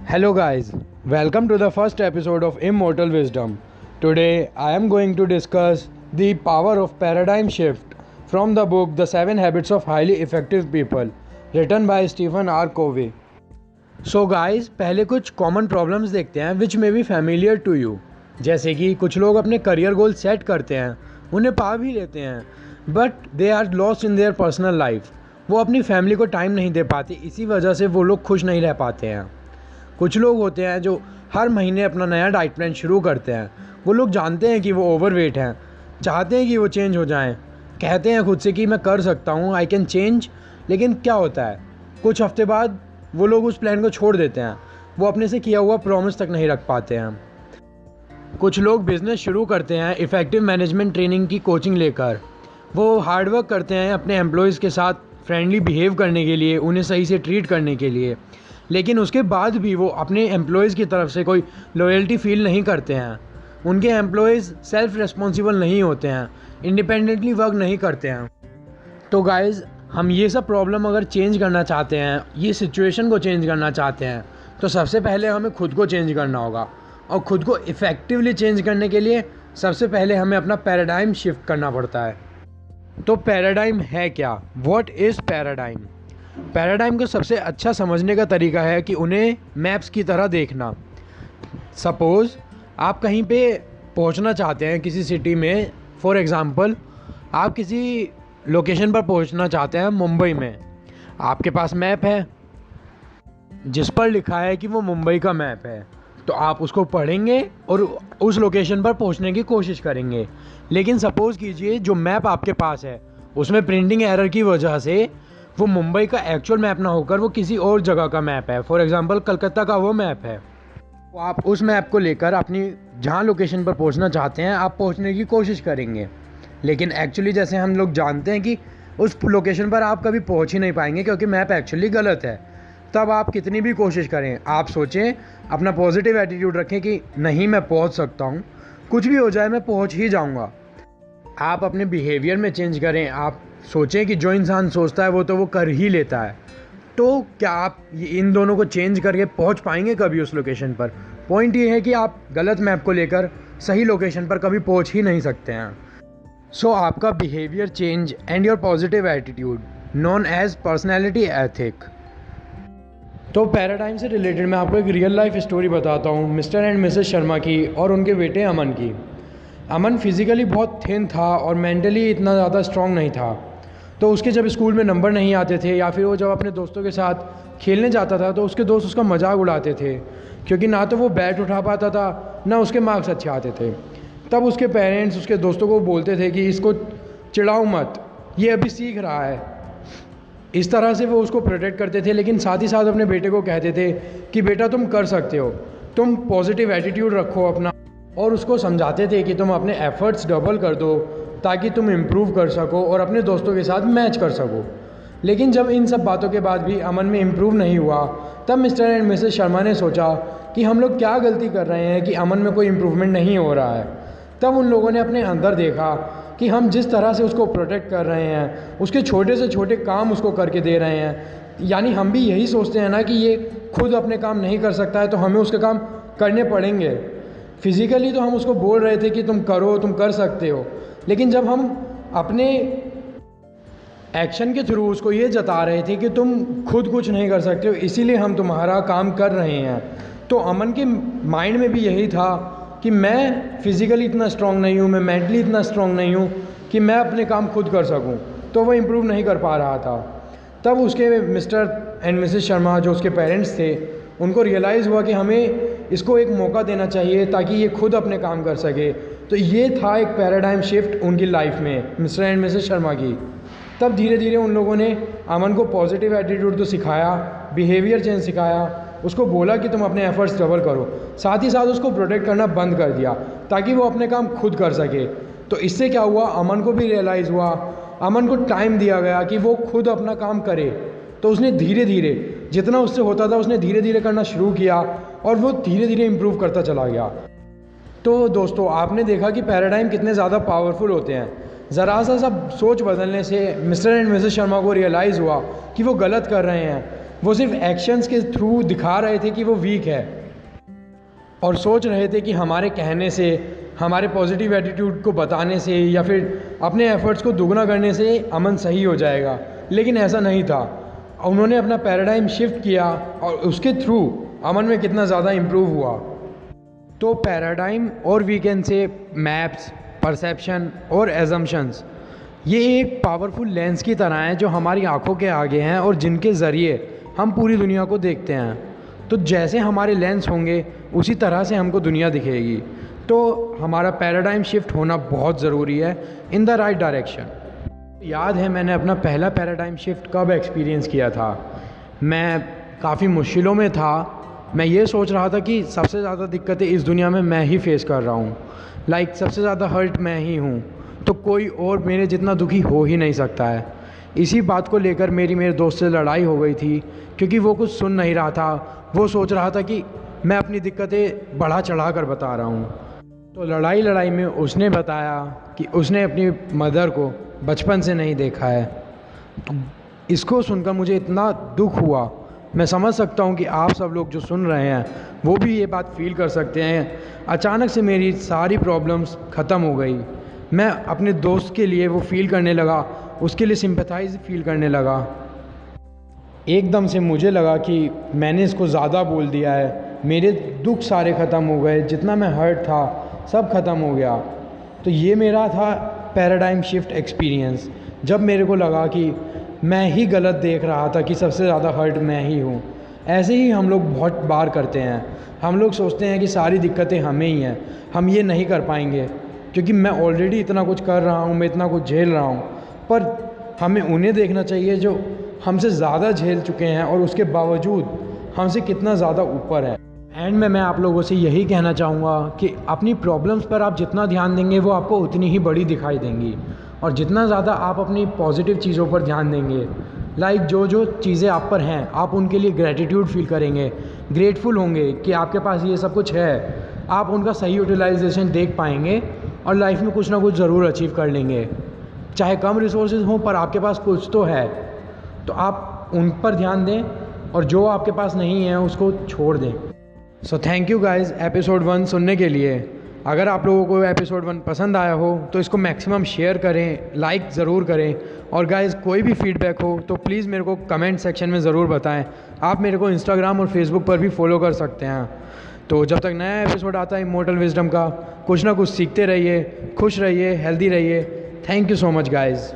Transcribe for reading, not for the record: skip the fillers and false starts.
Hello, guys. Welcome to the first episode of Immortal Wisdom. Today, I am going to discuss the power of paradigm shift from the book The 7 Habits of Highly Effective People, written by Stephen R. Covey. So, guys, पहले कुछ common problems देखते हैं which may be familiar to you. जैसे कि कुछ लोग अपने career goal set करते हैं, उन्हें पा भी लेते हैं, but they are lost in their personal life. वो अपनी फैमिली को टाइम नहीं दे पाते, इसी वजह से वो लोग खुश नहीं रह पाते हैं. कुछ लोग होते हैं जो हर महीने अपना नया डाइट प्लान शुरू करते हैं. वो लोग जानते हैं कि वो ओवरवेट हैं, चाहते हैं कि वो चेंज हो जाएं, कहते हैं खुद से कि मैं कर सकता हूँ, आई कैन चेंज. लेकिन क्या होता है, कुछ हफ्ते बाद वो लोग उस प्लान को छोड़ देते हैं. वो अपने से किया हुआ प्रॉमिस तक नहीं रख पाते हैं. कुछ लोग बिज़नेस शुरू करते हैं इफ़ेक्टिव मैनेजमेंट ट्रेनिंग की कोचिंग लेकर. वो हार्डवर्क करते हैं अपने एम्प्लॉयज़ के साथ फ्रेंडली बिहेव करने के लिए, उन्हें सही से ट्रीट करने के लिए. लेकिन उसके बाद भी वो अपने एम्प्लॉयज़ की तरफ से कोई लॉयल्टी फील नहीं करते हैं. उनके एम्प्लॉयज़ सेल्फ रिस्पॉन्सिबल नहीं होते हैं, इंडिपेंडेंटली वर्क नहीं करते हैं. तो गाइज़, हम ये सब प्रॉब्लम अगर चेंज करना चाहते हैं, ये सिचुएशन को चेंज करना चाहते हैं, तो सबसे पहले हमें खुद को चेंज करना होगा. और ख़ुद को इफ़ेक्टिवली चेंज करने के लिए सबसे पहले हमें अपना पैराडाइम शिफ्ट करना पड़ता है. तो पैराडाइम है क्या? What is paradigm? पैराडाइम को सबसे अच्छा समझने का तरीका है कि उन्हें मैप्स की तरह देखना. सपोज़ आप कहीं पे पहुंचना चाहते हैं किसी सिटी में. फॉर एग्ज़ाम्पल, आप किसी लोकेशन पर पहुंचना चाहते हैं मुंबई में. आपके पास मैप है जिस पर लिखा है कि वो मुंबई का मैप है. तो आप उसको पढ़ेंगे और उस लोकेशन पर पहुंचने की कोशिश करेंगे. लेकिन सपोज़ कीजिए जो मैप आपके पास है उसमें प्रिंटिंग एरर की वजह से वो मुंबई का एक्चुअल मैप ना होकर वो किसी और जगह का मैप है. फॉर एग्ज़ाम्पल, कलकत्ता का वो मैप है. तो आप उस मैप को लेकर अपनी जहाँ लोकेशन पर पहुँचना चाहते हैं आप पहुँचने की कोशिश करेंगे. लेकिन एक्चुअली जैसे हम लोग जानते हैं कि उस लोकेशन पर आप कभी पहुँच ही नहीं पाएंगे क्योंकि मैप एक्चुअली गलत है. तब आप कितनी भी कोशिश करें, आप सोचें, अपना पॉजिटिव एटीट्यूड रखें कि नहीं, मैं पहुँच सकता हूँ, कुछ भी हो जाए मैं पहुँच ही जाऊँगा. आप अपने बिहेवियर में चेंज करें. आप सोचें कि जो इंसान सोचता है वो कर ही लेता है. तो क्या आप इन दोनों को चेंज करके पहुंच पाएंगे कभी उस लोकेशन पर? पॉइंट ये है कि आप गलत मैप को लेकर सही लोकेशन पर कभी पहुंच ही नहीं सकते हैं. सो आपका behaviour change and your positive attitude known as personality ethic. तो पैराडाइम से रिलेटेड मैं आपको एक रियल लाइफ स्टोरी बताता हूँ मिस्टर एंड मिसेस शर्मा की और उनके बेटे अमन की. अमन फिज़िकली बहुत थिन था और मेंटली इतना ज़्यादा स्ट्रॉन्ग नहीं था. तो उसके जब स्कूल में नंबर नहीं आते थे या फिर वो जब अपने दोस्तों के साथ खेलने जाता था तो उसके दोस्त उसका मजाक उड़ाते थे क्योंकि ना तो वो बैट उठा पाता था ना उसके मार्क्स अच्छे आते थे. तब उसके पेरेंट्स उसके दोस्तों को बोलते थे कि इसको चिढ़ाओ मत, ये अभी सीख रहा है. इस तरह से वो उसको प्रोटेक्ट करते थे. लेकिन साथ ही साथ अपने बेटे को कहते थे कि बेटा तुम कर सकते हो, तुम पॉजिटिव एटीट्यूड रखो अपना. और उसको समझाते थे कि तुम अपने एफ़र्ट्स डबल कर दो ताकि तुम इम्प्रूव कर सको और अपने दोस्तों के साथ मैच कर सको. लेकिन जब इन सब बातों के बाद भी अमन में इम्प्रूव नहीं हुआ, तब मिस्टर एंड मिसेस शर्मा ने सोचा कि हम लोग क्या गलती कर रहे हैं कि अमन में कोई इम्प्रूवमेंट नहीं हो रहा है. तब उन लोगों ने अपने अंदर देखा कि हम जिस तरह से उसको प्रोटेक्ट कर रहे हैं, उसके छोटे से छोटे काम उसको करके दे रहे हैं, यानी हम भी यही सोचते हैं ना कि ये खुद अपने काम नहीं कर सकता है तो हमें उसके काम करने पड़ेंगे. फिज़िकली तो हम उसको बोल रहे थे कि तुम करो, तुम कर सकते हो. लेकिन जब हम अपने एक्शन के थ्रू उसको ये जता रहे थे कि तुम खुद कुछ नहीं कर सकते हो, इसीलिए हम तुम्हारा काम कर रहे हैं, तो अमन के माइंड में भी यही था कि मैं फिज़िकली इतना स्ट्रांग नहीं हूँ, मैं मेंटली इतना स्ट्रांग नहीं हूँ कि मैं अपने काम खुद कर सकूँ. तो वो इम्प्रूव नहीं कर पा रहा था. तब उसके मिस्टर एंड मिसेस शर्मा जो उसके पेरेंट्स थे, उनको रियलाइज़ हुआ कि हमें इसको एक मौका देना चाहिए ताकि ये खुद अपने काम कर सके. तो ये था एक पैराडाइम शिफ्ट उनकी लाइफ में, मिस्टर एंड मिसेस शर्मा की. तब धीरे धीरे उन लोगों ने अमन को पॉजिटिव एटीट्यूड तो सिखाया, बिहेवियर चेंज सिखाया, उसको बोला कि तुम अपने एफ़र्ट्स डबल करो, साथ ही साथ उसको प्रोटेक्ट करना बंद कर दिया ताकि वो अपने काम खुद कर सके. तो इससे क्या हुआ, अमन को भी रियलाइज़ हुआ, अमन को टाइम दिया गया कि वो खुद अपना काम करे. तो उसने धीरे धीरे जितना उससे होता था उसने धीरे धीरे करना शुरू किया और वो धीरे धीरे इम्प्रूव करता चला गया. तो दोस्तों, आपने देखा कि पैराडाइम कितने ज़्यादा पावरफुल होते हैं. ज़रा सा सब सोच बदलने से मिस्टर एंड मिसेस शर्मा को रियलाइज़ हुआ कि वो गलत कर रहे हैं. वो सिर्फ एक्शंस के थ्रू दिखा रहे थे कि वो वीक है और सोच रहे थे कि हमारे कहने से, हमारे पॉजिटिव एटीट्यूड को बताने से या फिर अपने एफर्ट्स को दुगना करने से अमन सही हो जाएगा। लेकिन ऐसा नहीं था। उन्होंने अपना पैराडाइम शिफ्ट किया और उसके थ्रू अमन में कितना ज़्यादा इम्प्रूव हुआ। तो पैराडाइम और वीकेंड से मैप्स, परसेप्शन और एजम्पशंस ये एक पावरफुल लेंस की तरह हैं जो हमारी आंखों के आगे हैं और जिनके ज़रिए हम पूरी दुनिया को देखते हैं। तो जैसे हमारे लेंस होंगे उसी तरह से हमको दुनिया दिखेगी। तो हमारा पैराडाइम शिफ्ट होना बहुत ज़रूरी है इन द राइट डायरेक्शन। याद है मैंने अपना पहला पैराडाइम शिफ्ट कब एक्सपीरियंस किया था। मैं काफ़ी मुश्किलों में था। मैं ये सोच रहा था कि सबसे ज़्यादा दिक्कतें इस दुनिया में मैं ही फेस कर रहा हूँ। सबसे ज़्यादा हर्ट मैं ही हूँ, तो कोई और मेरे जितना दुखी हो ही नहीं सकता है। इसी बात को लेकर मेरे दोस्त से लड़ाई हो गई थी क्योंकि वो कुछ सुन नहीं रहा था। वो सोच रहा था कि मैं अपनी दिक्कतें बढ़ा चढ़ा कर बता रहा हूँ। तो लड़ाई में उसने बताया कि उसने अपनी मदर को बचपन से नहीं देखा है। तो इसको सुनकर मुझे इतना दुख हुआ। मैं समझ सकता हूँ कि आप सब लोग जो सुन रहे हैं वो भी ये बात फील कर सकते हैं। अचानक से मेरी सारी प्रॉब्लम्स ख़त्म हो गई। मैं अपने दोस्त के लिए वो फील करने लगा, उसके लिए सिंपैथाइज फील करने लगा। एकदम से मुझे लगा कि मैंने इसको ज़्यादा बोल दिया है। मेरे दुख सारे ख़त्म हो गए, जितना मैं हर्ट था सब ख़त्म हो गया। तो ये मेरा था पैराडाइम शिफ्ट एक्सपीरियंस, जब मेरे को लगा कि मैं ही गलत देख रहा था कि सबसे ज़्यादा हर्ट मैं ही हूँ। ऐसे ही हम लोग बहुत बार करते हैं। हम लोग सोचते हैं कि सारी दिक्कतें हमें ही हैं, हम ये नहीं कर पाएंगे क्योंकि मैं ऑलरेडी इतना कुछ कर रहा हूँ, मैं इतना कुछ झेल रहा हूँ। पर हमें उन्हें देखना चाहिए जो हमसे ज़्यादा झेल चुके हैं और उसके बावजूद हमसे कितना ज़्यादा ऊपर है। एंड में मैं आप लोगों से यही कहना चाहूँगा कि अपनी प्रॉब्लम्स पर आप जितना ध्यान देंगे वो आपको उतनी ही बड़ी दिखाई देंगी। और जितना ज़्यादा आप अपनी पॉजिटिव चीज़ों पर ध्यान देंगे, जो चीज़ें आप पर हैं, आप उनके लिए ग्रैटिट्यूड फील करेंगे, ग्रेटफुल होंगे कि आपके पास ये सब कुछ है। आप उनका सही यूटिलाइजेशन देख पाएंगे और लाइफ में कुछ ना कुछ ज़रूर अचीव कर लेंगे। चाहे कम रिसोर्सेज हों पर आपके पास कुछ तो है, तो आप उन पर ध्यान दें और जो आपके पास नहीं है उसको छोड़ दें। So thank you guys episode 1 सुनने के लिए। अगर आप लोगों को एपिसोड 1 पसंद आया हो तो इसको मैक्सिमम शेयर करें, लाइक ज़रूर करें। और गाइज़ कोई भी फीडबैक हो तो प्लीज़ मेरे को कमेंट सेक्शन में ज़रूर बताएं। आप मेरे को इंस्टाग्राम और फेसबुक पर भी फॉलो कर सकते हैं। तो जब तक नया एपिसोड आता है इमॉर्टल विजडम का, कुछ ना कुछ सीखते रहिए, खुश रहिए, हेल्दी रहिए। Thank you so much guys.